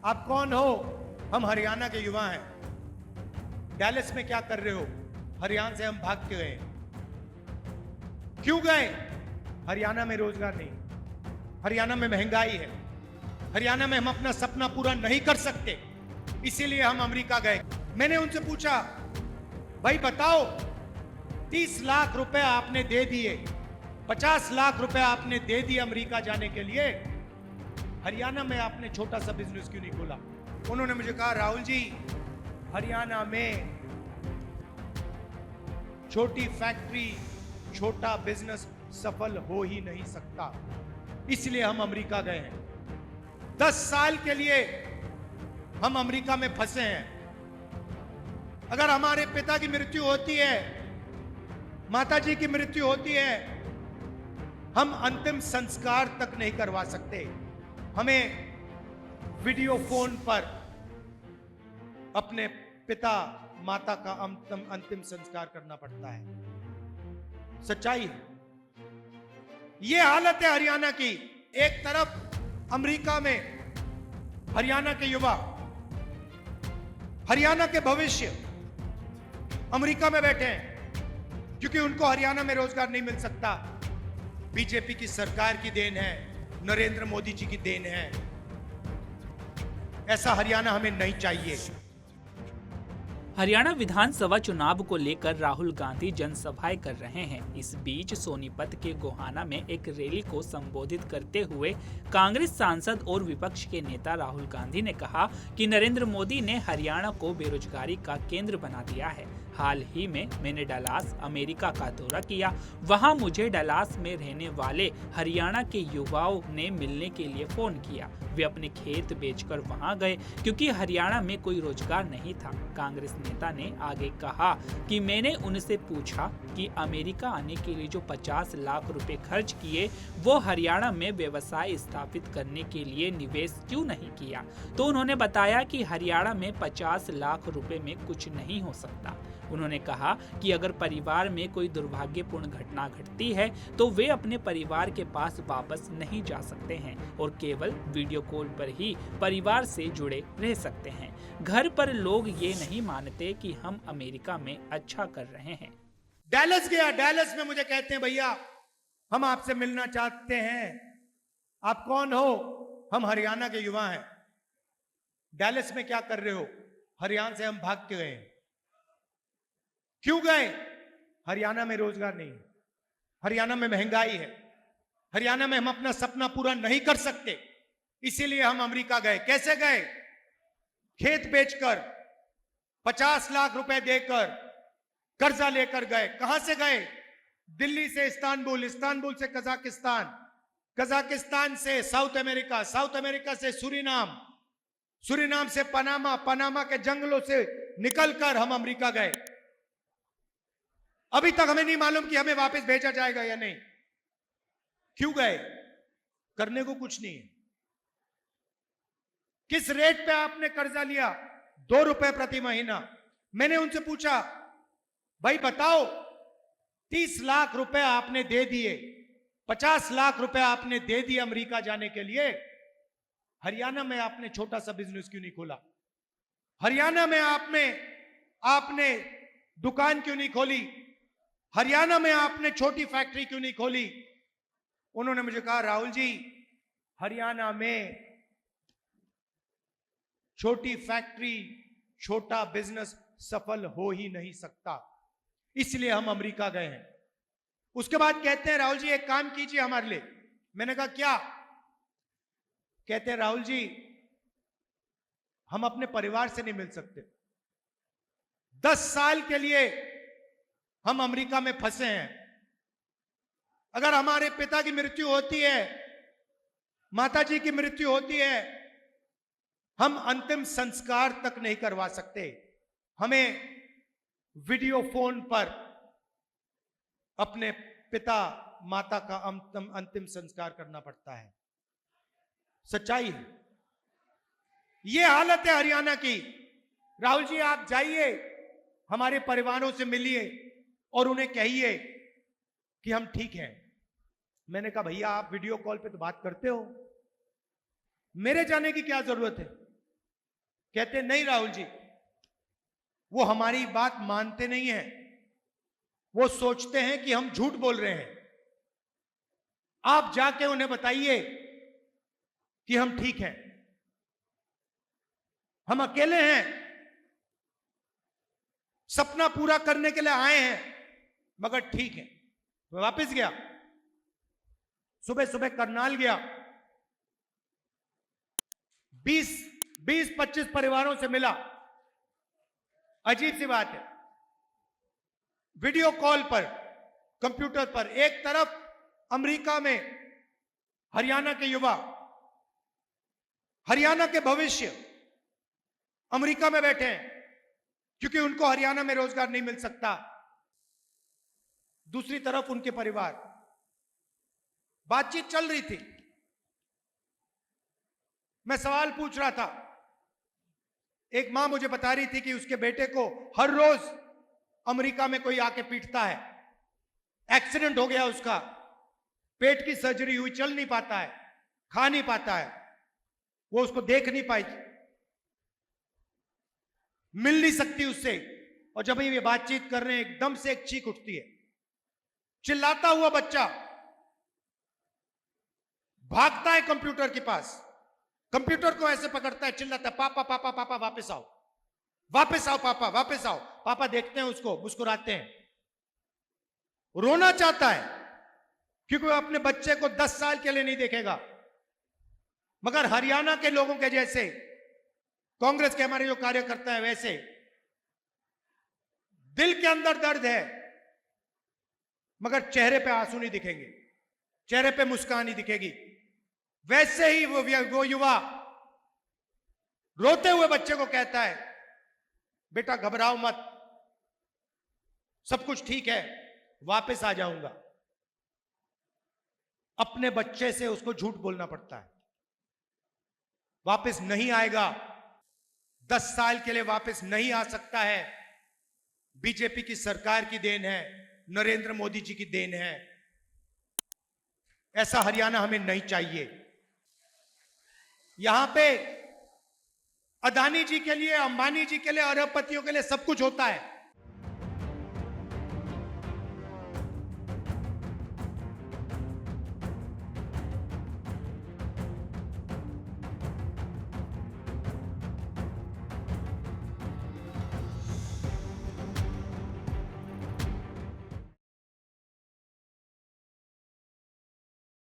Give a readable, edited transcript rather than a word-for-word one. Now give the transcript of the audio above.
आप कौन हो? हम हरियाणा के युवा हैं। डैलस में क्या कर रहे हो? हरियाणा से हम भाग के गए। क्यों गए? हरियाणा में रोजगार नहीं, हरियाणा में महंगाई है, हरियाणा में हम अपना सपना पूरा नहीं कर सकते, इसीलिए हम अमेरिका गए। मैंने उनसे पूछा, भाई बताओ, 30 लाख रुपए आपने दे दिए, 50 लाख रुपए आपने दे दिए अमेरिका जाने के लिए, हरियाणा में आपने छोटा सा बिजनेस क्यों नहीं खोला? उन्होंने मुझे कहा, राहुल जी, हरियाणा में छोटी फैक्ट्री, छोटा बिजनेस सफल हो ही नहीं सकता, इसलिए हम अमेरिका गए हैं। 10 साल के लिए हम अमेरिका में फंसे हैं। अगर हमारे पिता की मृत्यु होती है, माता जी की मृत्यु होती है, हम अंतिम संस्कार तक नहीं करवा सकते। हमें वीडियो फोन पर अपने पिता माता का अंतिम संस्कार करना पड़ता है। सच्चाई है। यह हालत है हरियाणा की। एक तरफ अमेरिका में हरियाणा के युवा, हरियाणा के भविष्य अमेरिका में बैठे हैं क्योंकि उनको हरियाणा में रोजगार नहीं मिल सकता। बीजेपी की सरकार की देन है, नरेंद्र मोदी जी की देन है। ऐसा हरियाणा हमें नहीं चाहिए। हरियाणा विधानसभा चुनाव को लेकर राहुल गांधी जनसभाएं कर रहे हैं। इस बीच सोनीपत के गोहाना में एक रैली को संबोधित करते हुए कांग्रेस सांसद और विपक्ष के नेता राहुल गांधी ने कहा कि नरेंद्र मोदी ने हरियाणा को बेरोजगारी का केंद्र बना दिया है। हाल ही में मैंने डलास अमेरिका का दौरा किया। वहां मुझे डलास में रहने वाले हरियाणा के युवाओं ने मिलने के लिए फोन किया। वे अपने खेत बेचकर वहां गए क्योंकि हरियाणा में कोई रोजगार नहीं था। कांग्रेस नेता ने आगे कहा कि मैंने उनसे पूछा कि अमेरिका आने के लिए जो 50 लाख रुपए खर्च किए, वो हरियाणा में व्यवसाय स्थापित करने के लिए निवेश क्यों नहीं किया? तो उन्होंने बताया कि हरियाणा में 50 लाख रुपए में कुछ नहीं हो सकता। उन्होंने कहा कि अगर परिवार में कोई दुर्भाग्यपूर्ण घटना घटती है तो वे अपने परिवार के पास वापस नहीं जा सकते हैं और केवल वीडियो कॉल पर ही परिवार से जुड़े रह सकते हैं। घर पर लोग ये नहीं मानते कि हम अमेरिका में अच्छा कर रहे हैं। डैलस गया, डैलस में मुझे कहते हैं, भैया हम आपसे मिलना चाहते हैं। आप कौन हो? हम हरियाणा के युवा हैं। डैलस में क्या कर रहे हो? हरियाणा से हम भाग के गए। क्यों गए? हरियाणा में रोजगार नहीं, हरियाणा में महंगाई है, हरियाणा में हम अपना सपना पूरा नहीं कर सकते, इसीलिए हम अमेरिका गए। कैसे गए? खेत बेचकर, 50 लाख रुपए देकर, कर्जा लेकर गए। कहां से गए? दिल्ली से इस्तांबुल, इस्तांबुल से कजाकिस्तान, कजाकिस्तान से साउथ अमेरिका, साउथ अमेरिका से सूरीनाम, सूरीनाम से पनामा, पनामा के जंगलों से निकलकर हम अमेरिका गए। अभी तक हमें नहीं मालूम कि हमें वापस भेजा जाएगा या नहीं। क्यों गए? करने को कुछ नहीं है। किस रेट पे आपने कर्जा लिया? 2 रुपए प्रति महीना। मैंने उनसे पूछा, भाई बताओ, 30 लाख रुपए आपने दे दिए, 50 लाख रुपए आपने दे दिए अमेरिका जाने के लिए, हरियाणा में आपने छोटा सा बिजनेस क्यों नहीं खोला? हरियाणा में आपने दुकान क्यों नहीं खोली? हरियाणा में आपने छोटी फैक्ट्री क्यों नहीं खोली? उन्होंने मुझे कहा, राहुल जी, हरियाणा में छोटी फैक्ट्री, छोटा बिजनेस सफल हो ही नहीं सकता, इसलिए हम अमेरिका गए हैं। उसके बाद कहते हैं, राहुल जी एक काम कीजिए हमारे लिए। मैंने कहा क्या? कहते हैं, राहुल जी हम अपने परिवार से नहीं मिल सकते। 10 साल के लिए हम अमेरिका में फंसे हैं। अगर हमारे पिता की मृत्यु होती है, माता जी की मृत्यु होती है, हम अंतिम संस्कार तक नहीं करवा सकते। हमें वीडियो फोन पर अपने पिता माता का अंतिम संस्कार करना पड़ता है। सच्चाई है। यह हालत है हरियाणा की। राहुल जी आप जाइए, हमारे परिवारों से मिलिए और उन्हें कहिए कि हम ठीक हैं। मैंने कहा, भैया आप वीडियो कॉल पे तो बात करते हो, मेरे जाने की क्या जरूरत है? कहते नहीं राहुल जी, वो हमारी बात मानते नहीं हैं, वो सोचते हैं कि हम झूठ बोल रहे हैं। आप जाके उन्हें बताइए कि हम ठीक हैं, हम अकेले हैं, सपना पूरा करने के लिए आए हैं, मगर ठीक है। मैं वापस गया, सुबह सुबह करनाल गया, 20-25 परिवारों से मिला। अजीब सी बात है, वीडियो कॉल पर, कंप्यूटर पर, एक तरफ अमेरिका में हरियाणा के युवा, हरियाणा के भविष्य अमेरिका में बैठे हैं क्योंकि उनको हरियाणा में रोजगार नहीं मिल सकता। दूसरी तरफ उनके परिवार। बातचीत चल रही थी, मैं सवाल पूछ रहा था। एक मां मुझे बता रही थी कि उसके बेटे को हर रोज अमेरिका में कोई आके पीटता है, एक्सीडेंट हो गया उसका, पेट की सर्जरी हुई, चल नहीं पाता है, खा नहीं पाता है, वो उसको देख नहीं पाई, मिल नहीं सकती उससे। और जब ये बातचीत कर रहे हैं, एकदम से एक चीख उठती है, चिल्लाता हुआ बच्चा भागता है कंप्यूटर के पास, कंप्यूटर को ऐसे पकड़ता है, चिल्लाता है, पापा पापा पापा वापस आओ, वापस आओ पापा, वापस आओ। पापा देखते हैं उसको, मुस्कुराते हैं। रोना चाहता है क्योंकि वो अपने बच्चे को 10 साल के लिए नहीं देखेगा, मगर हरियाणा के लोगों के जैसे, कांग्रेस के हमारे जो कार्यकर्ता है वैसे, दिल के अंदर दर्द है, मगर चेहरे पे आंसू नहीं दिखेंगे, चेहरे पे मुस्कान नहीं दिखेगी। वैसे ही वो युवा रोते हुए बच्चे को कहता है, बेटा घबराओ मत, सब कुछ ठीक है, वापस आ जाऊंगा। अपने बच्चे से उसको झूठ बोलना पड़ता है, वापस नहीं आएगा, 10 साल के लिए वापस नहीं आ सकता है। बीजेपी की सरकार की देन है, नरेंद्र मोदी जी की देन है। ऐसा हरियाणा हमें नहीं चाहिए। यहां पे अदानी जी के लिए, अंबानी जी के लिए, अरबपतियों के लिए सब कुछ होता है,